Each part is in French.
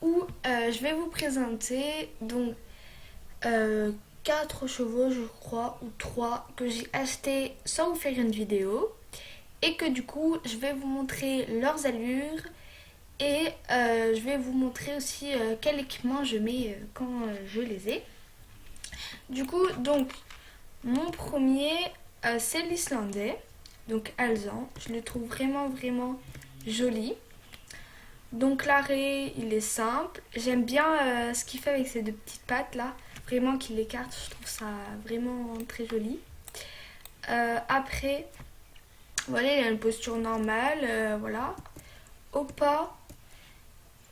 où je vais vous présenter donc 4 chevaux, je crois, ou 3 que j'ai achetés sans vous faire une vidéo. Et que du coup, je vais vous montrer leurs allures et je vais vous montrer aussi quel équipement je mets quand je les ai. Du coup, donc, mon premier, c'est l'Islandais, donc Alzan. Je le trouve vraiment, vraiment joli. Donc l'arrêt, il est simple. J'aime bien ce qu'il fait avec ses deux petites pattes là. Vraiment qu'il écarte, je trouve ça vraiment très joli. Après, voilà, il a une posture normale, voilà. Au pas,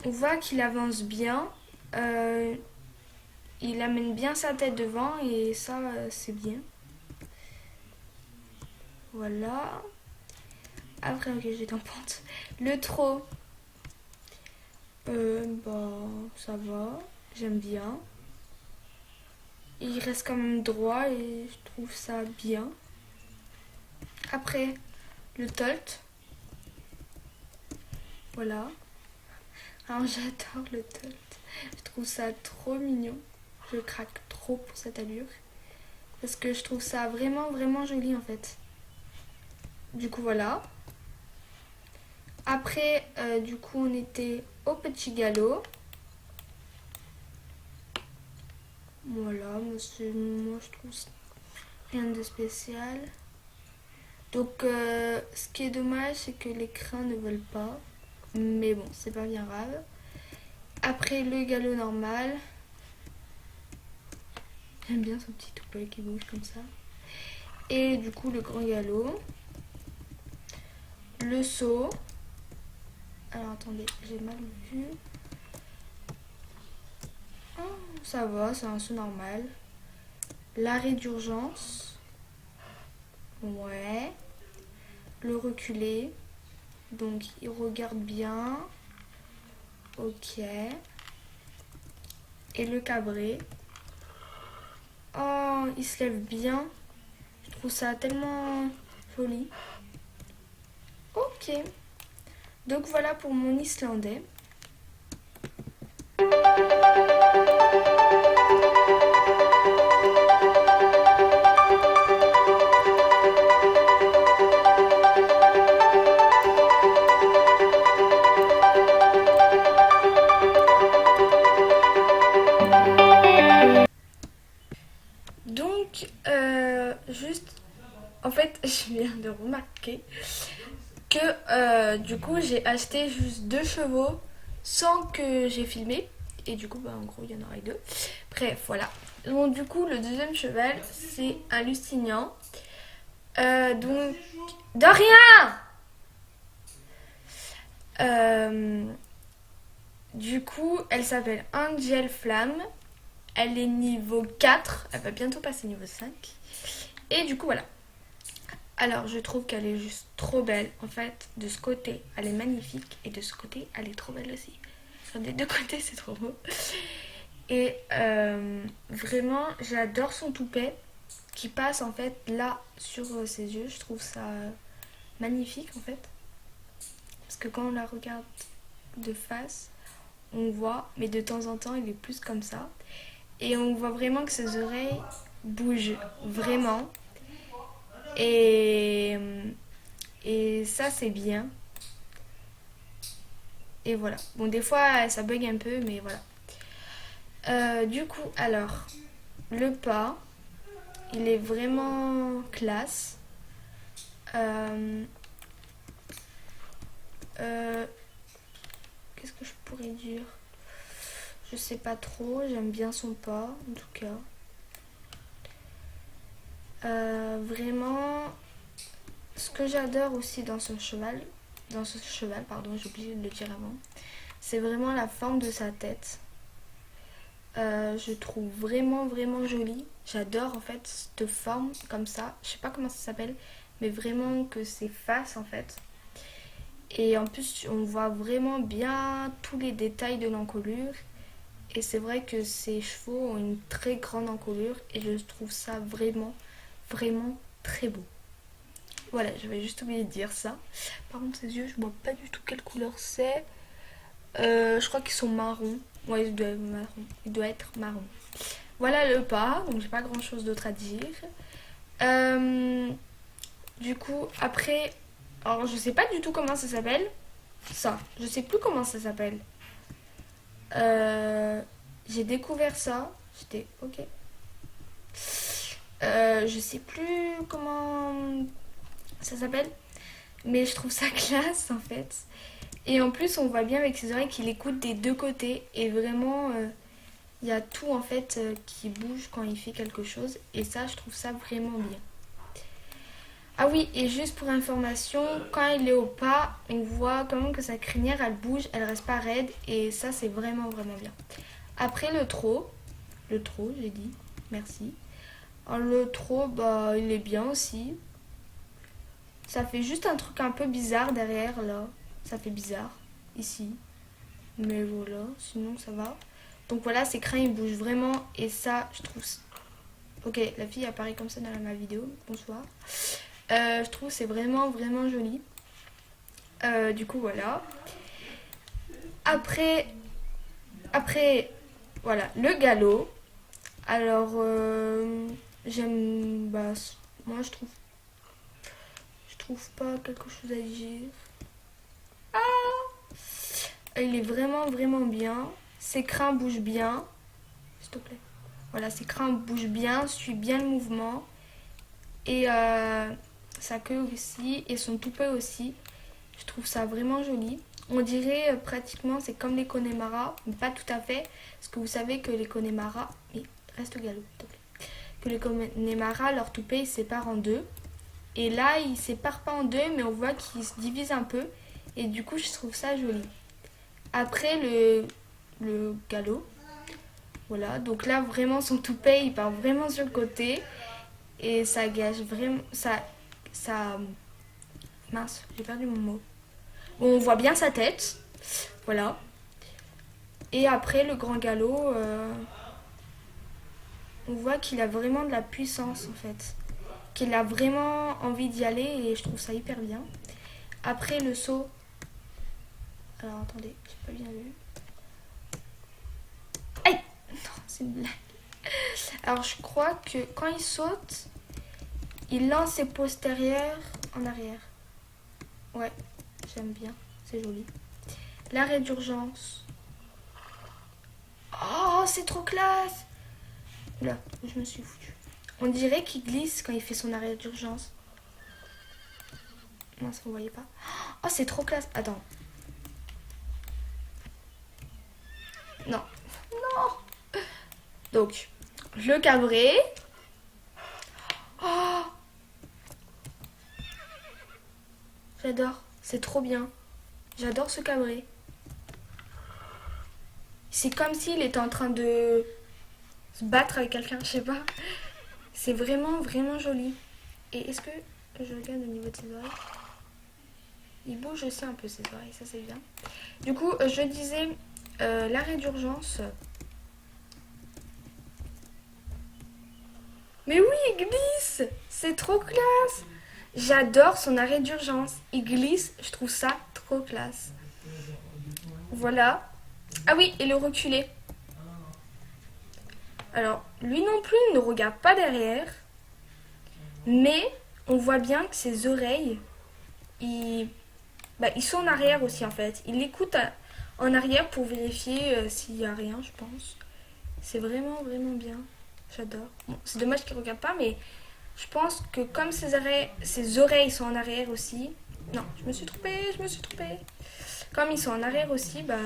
on voit qu'il avance bien. Euh, il amène bien sa tête devant et ça, c'est bien. Voilà. Après, ok, j'étais en pente. Le trot, bah, ça va. J'aime bien. Il reste quand même droit et je trouve ça bien. Après, le tolt, voilà. Alors, j'adore le tolt. Je trouve ça trop mignon. Je craque trop pour cette allure. Parce que je trouve ça vraiment, vraiment joli en fait. Du coup, voilà. Après, du coup, on était au petit galop. Voilà, moi je trouve rien de spécial. Donc, ce qui est dommage, c'est que les crins ne volent pas. Mais bon, c'est pas bien grave. Après, le galop normal. J'aime bien son petit toupet qui bouge comme ça. Et du coup, le grand galop. Le saut. Alors, attendez, j'ai mal vu. Oh, ça va, c'est un saut normal. L'arrêt d'urgence. Ouais. Le reculé. Donc, il regarde bien. Ok. Et le cabré. Oh, il se lève bien. Je trouve ça tellement joli. Ok. Donc voilà pour mon islandais. Donc, juste, en fait, je viens de remarquer que du coup, j'ai acheté juste 2 chevaux sans que j'ai filmé. Et du coup, bah, en gros, il y en aurait 2. Bref, voilà. Donc, du coup, le deuxième cheval, c'est un Lusignan. Donc, de rien. Euh, du coup, elle s'appelle Angel Flamme. Elle est niveau 4. Elle va bientôt passer niveau 5. Et du coup, voilà. Alors, je trouve qu'elle est juste trop belle. En fait, de ce côté, elle est magnifique. Et de ce côté, elle est trop belle aussi. Sur des deux côtés, c'est trop beau. Et vraiment, j'adore son toupet qui passe en fait là sur ses yeux. Je trouve ça magnifique en fait. Parce que quand on la regarde de face, on voit, mais de temps en temps, il est plus comme ça. Et on voit vraiment que ses oreilles bougent vraiment. Et, et ça, c'est bien. Et voilà. Bon, des fois, ça bug un peu, mais voilà. Du coup, alors, le pas, il est vraiment classe. Euh, euh, Qu'est-ce que je pourrais dire? Je sais pas trop, j'aime bien son pas, en tout cas. Vraiment, ce que j'adore aussi dans ce cheval, pardon, j'ai oublié de le dire avant, c'est vraiment la forme de sa tête. Je trouve vraiment, vraiment jolie. J'adore en fait cette forme comme ça. Je sais pas comment ça s'appelle, mais vraiment que c'est face en fait. Et en plus, on voit vraiment bien tous les détails de l'encolure. Et c'est vrai que ces chevaux ont une très grande encolure et je trouve ça vraiment, vraiment très beau. Voilà, j'avais juste oublié de dire ça. Par contre, ses yeux, je vois pas du tout quelle couleur c'est. Je crois qu'ils sont marrons. Ouais, il doit être marron. Il doit être marron. Voilà le pas, donc j'ai pas grand chose d'autre à dire. Euh, du coup, après, alors je sais pas du tout comment ça s'appelle. Ça, je sais plus comment ça s'appelle. J'ai découvert ça. J'étais ok. Je sais plus comment ça s'appelle, mais je trouve ça classe en fait. Et en plus, on voit bien avec ses oreilles qu'il écoute des deux côtés et vraiment, il y a tout en fait qui bouge quand il fait quelque chose et ça, je trouve ça vraiment bien. Ah oui, et juste pour information, quand il est au pas, on voit quand même que sa crinière elle bouge, elle reste pas raide et ça c'est vraiment vraiment bien. Après le trot, j'ai dit, merci. Alors, le trot, bah il est bien aussi. Ça fait juste un truc un peu bizarre derrière là, ça fait bizarre ici, mais voilà, sinon ça va. Donc voilà, ses crins ils bougent vraiment et ça je trouve. Ok, la fille apparaît comme ça dans ma vidéo, bonsoir. Je trouve que c'est vraiment vraiment joli. Du coup voilà. Après, après voilà, le galop. Alors j'aime, bah moi je trouve pas quelque chose à dire. Il est vraiment vraiment bien. Ses crins bougent bien. S'il te plaît. Voilà, ses crins bougent bien, suit bien le mouvement. Et sa queue aussi et son toupet aussi. Je trouve ça vraiment joli. On dirait pratiquement, c'est comme les Connemara, mais pas tout à fait. Parce que vous savez que les Connemara, mais reste au galop, s'il te plaît. Que les Connemara, leur toupet, ils se séparent en deux. Et là, ils ne séparent pas en deux, mais on voit qu'ils se divisent un peu. Et du coup, je trouve ça joli. Après, le galop. Voilà, donc là, vraiment, son toupet, il part vraiment sur le côté. Et ça gâche vraiment. Ça mince, j'ai perdu mon mot. Bon, on voit bien sa tête. Voilà. Et après, le grand galop, on voit qu'il a vraiment de la puissance en fait. Qu'il a vraiment envie d'y aller et je trouve ça hyper bien. Après, le saut. Alors attendez, j'ai pas bien vu. Aïe. Non, c'est une blague. Alors je crois que quand il saute, il lance ses postérieurs en arrière. Ouais, j'aime bien, c'est joli. L'arrêt d'urgence. Oh, c'est trop classe. Là, je me suis foutue. On dirait qu'il glisse quand il fait son arrêt d'urgence. Non, ça vous voyez pas. Oh, c'est trop classe. Attends. Non. Non. Donc, le cabré. Oh, j'adore. C'est trop bien. J'adore ce cabré. C'est comme s'il était en train de se battre avec quelqu'un, je sais pas. C'est vraiment, vraiment joli. Et est-ce que je regarde au niveau de ses oreilles? Il bouge aussi un peu ses oreilles, ça c'est bien. Du coup, je disais l'arrêt d'urgence. Mais oui, il glisse. C'est trop classe. J'adore son arrêt d'urgence. Il glisse, je trouve ça trop classe. Voilà. Ah oui, et le reculé. Alors, lui non plus, il ne regarde pas derrière. Mais on voit bien que ses oreilles, ils sont en arrière aussi en fait. Il écoute en arrière pour vérifier s'il n'y a rien, je pense. C'est vraiment, vraiment bien. J'adore. Bon, c'est dommage qu'il ne regarde pas, mais je pense que comme ses oreilles sont en arrière aussi. Non, je me suis trompée. Comme ils sont en arrière aussi, bah,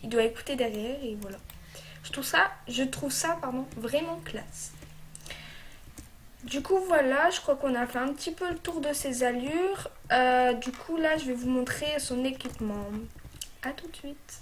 il doit écouter derrière et voilà. Je trouve ça, vraiment classe. Du coup, voilà, je crois qu'on a fait un petit peu le tour de ses allures. Du coup, là, je vais vous montrer son équipement. A tout de suite.